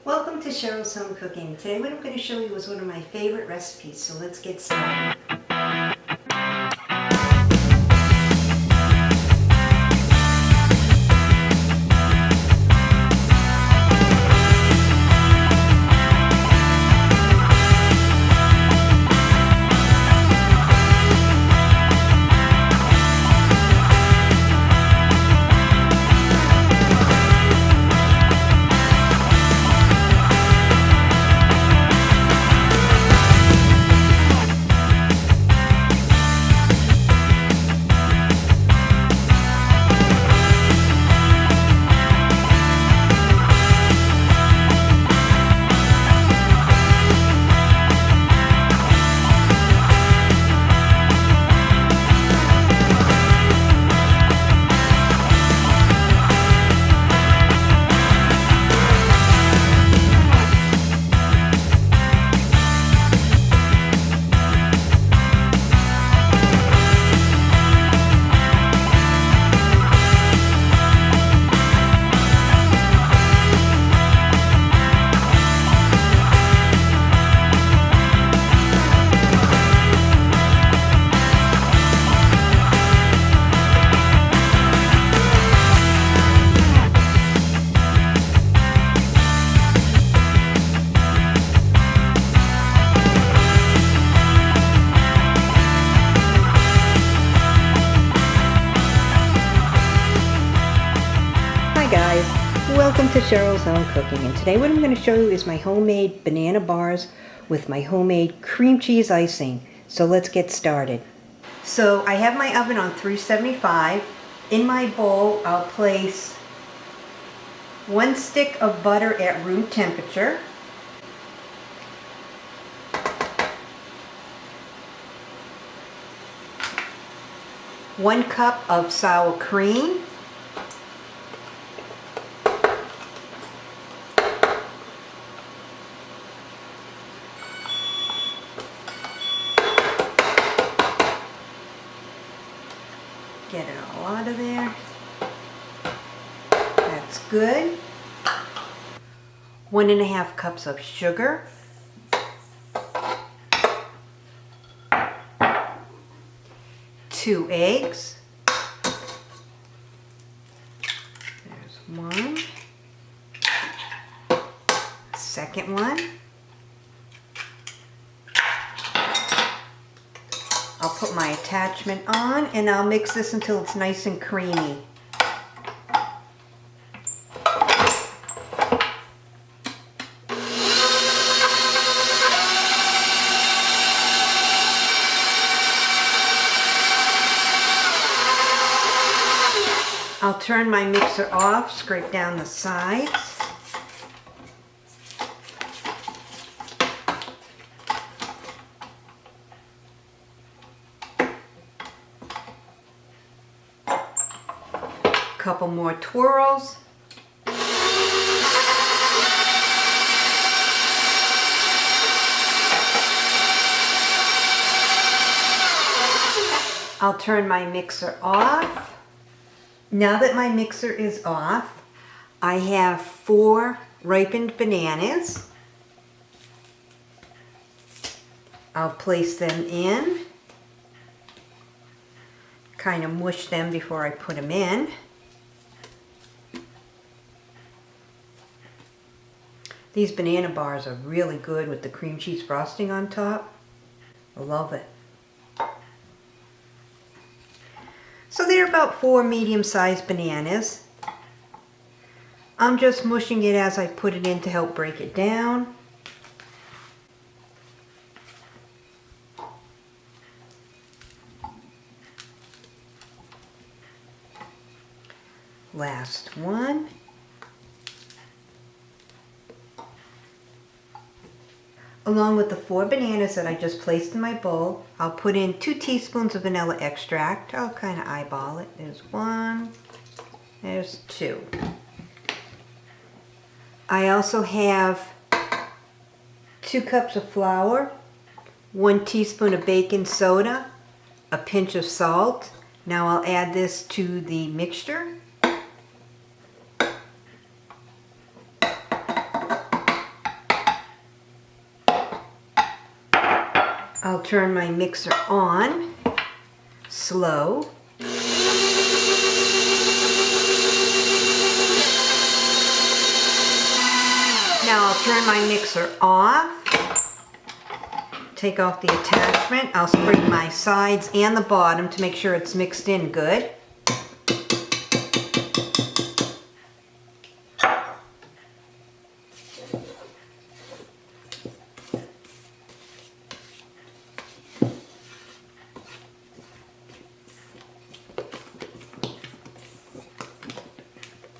Welcome to Cheryl's Home Cooking. Today what I'm going to show you is one of my favorite recipes, so let's get started. Welcome to Cheryl's Home Cooking, and today what I'm going to show you is my homemade banana bars with my homemade cream cheese icing. So let's get started. So I have my oven on 375. In my bowl I'll place 1 stick of butter at room temperature, one cup of sour cream, get it all out of there. That's good. 1.5 cups of sugar. 2 eggs. There's one. Second one. I'll put my attachment on and I'll mix this until it's nice and creamy. I'll turn my mixer off, scrape down the sides. Couple more twirls. I'll turn my mixer off. Now that my mixer is off, I have 4 ripened bananas. I'll place them in. Kind of mush them before I put them in. These banana bars are really good with the cream cheese frosting on top. I love it. So they're about 4 medium-sized bananas. I'm just mushing it as I put it in to help break it down. Last one. Along with the 4 bananas that I just placed in my bowl, I'll put in 2 teaspoons of vanilla extract. I'll kind of eyeball it. There's 1, there's 2. I also have 2 cups of flour, 1 teaspoon of baking soda, a pinch of salt. Now I'll add this to the mixture. I'll turn my mixer on, slow. Now I'll turn my mixer off, take off the attachment. I'll spray my sides and the bottom to make sure it's mixed in good.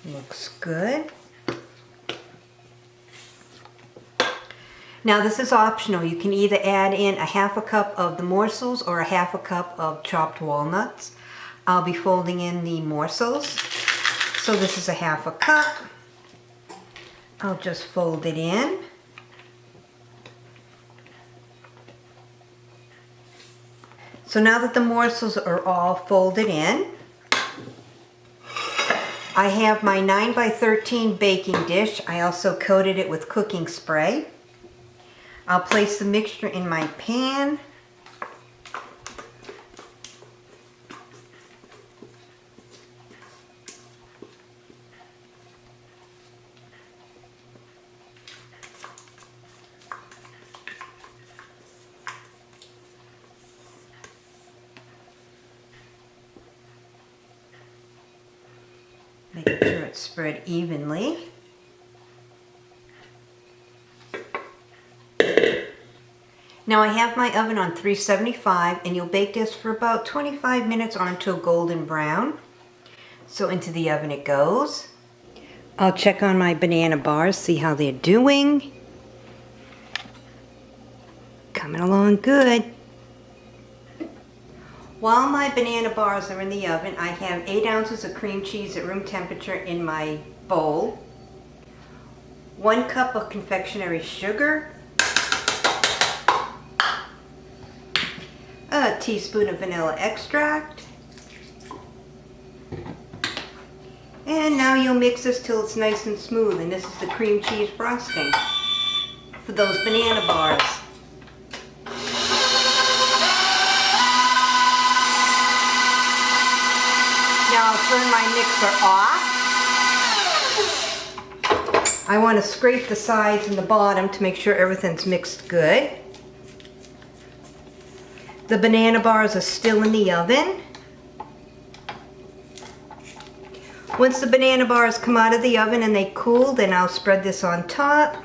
Looks good. Now this is optional. You can either add in a half a cup of the morsels or a half a cup of chopped walnuts. I'll be folding in the morsels. So this is a half a cup. I'll just fold it in. So now that the morsels are all folded in, I have my 9x13 baking dish. I also coated it with cooking spray. I'll place the mixture in my pan. Making sure it's spread evenly. Now I have my oven on 375 and you'll bake this for about 25 minutes or until golden brown. So into the oven it goes. I'll check on my banana bars, see how they're doing. Coming along good. While my banana bars are in the oven, I have 8 ounces of cream cheese at room temperature in my bowl, 1 cup of confectionery sugar, a teaspoon of vanilla extract, and now you'll mix this till it's nice and smooth, and this is the cream cheese frosting for those banana bars. Now I'll turn my mixer off. I want to scrape the sides and the bottom to make sure everything's mixed good. The banana bars are still in the oven. Once the banana bars come out of the oven and they cool, then I'll spread this on top.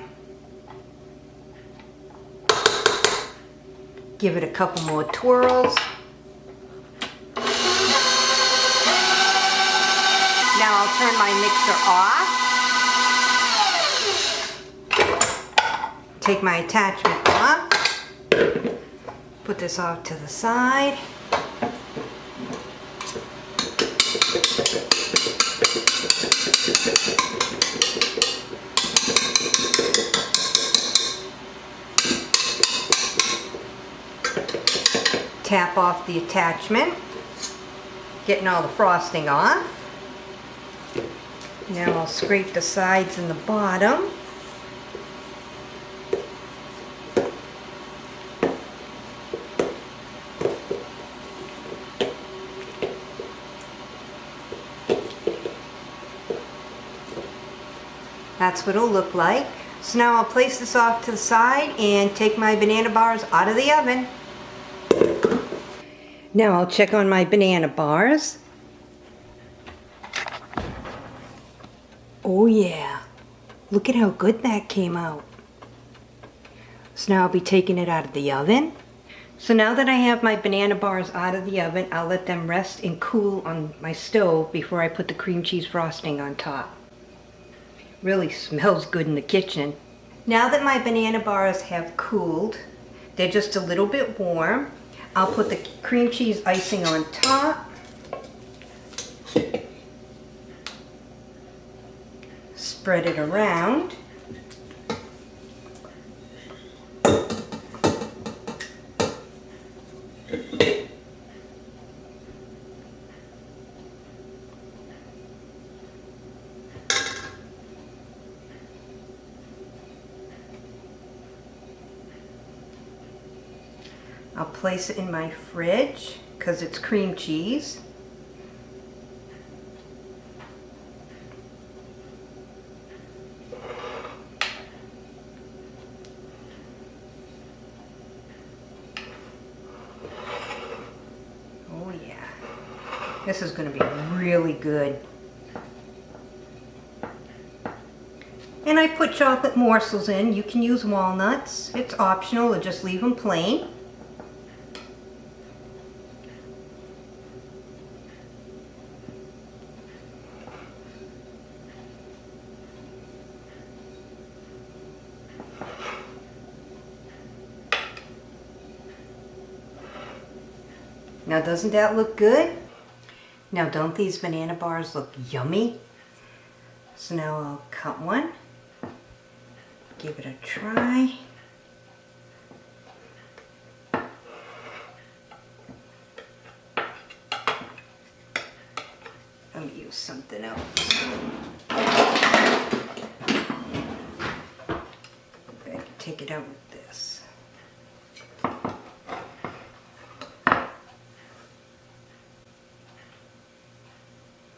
Give it a couple more twirls. Now I'll turn my mixer off. Take my attachment off. Put this off to the side. Tap off the attachment, getting all the frosting off. Now I'll scrape the sides and the bottom. That's what it'll look like. So now I'll place this off to the side and take my banana bars out of the oven. Now I'll check on my banana bars. Oh yeah, look at how good that came out. So now I'll be taking it out of the oven. So now that I have my banana bars out of the oven, I'll let them rest and cool on my stove before I put the cream cheese frosting on top. Really smells good in the kitchen. Now that my banana bars have cooled, they're just a little bit warm, I'll put the cream cheese icing on top. Spread it around. I'll place it in my fridge because it's cream cheese. Oh yeah, this is going to be really good. And I put chocolate morsels in. You can use walnuts. It's optional, or just leave them plain. Now doesn't that look good? Now don't these banana bars look yummy? So now I'll cut one. Give it a try. Let me use something else. I can take it out with this.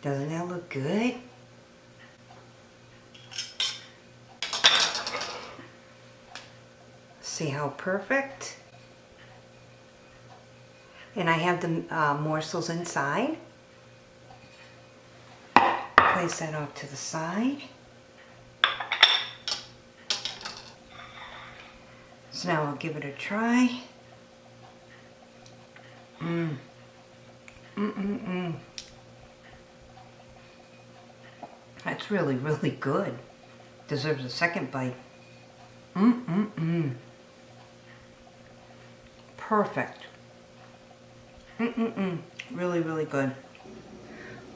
Doesn't that look good? See how perfect? And I have the morsels inside. Place that off to the side. So now I'll give it a try. That's really, really good. Deserves a second bite. Perfect. Really, really good.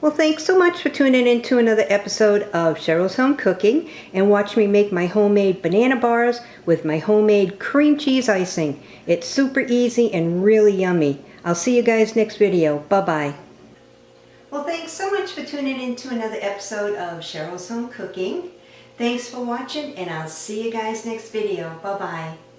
Well, thanks so much for tuning in to another episode of Cheryl's Home Cooking, and watch me make my homemade banana bars with my homemade cream cheese icing. It's super easy and really yummy. I'll see you guys next video. Bye-bye. Well, thanks so much for tuning in to another episode of Cheryl's Home Cooking. Thanks for watching, and I'll see you guys next video. Bye-bye.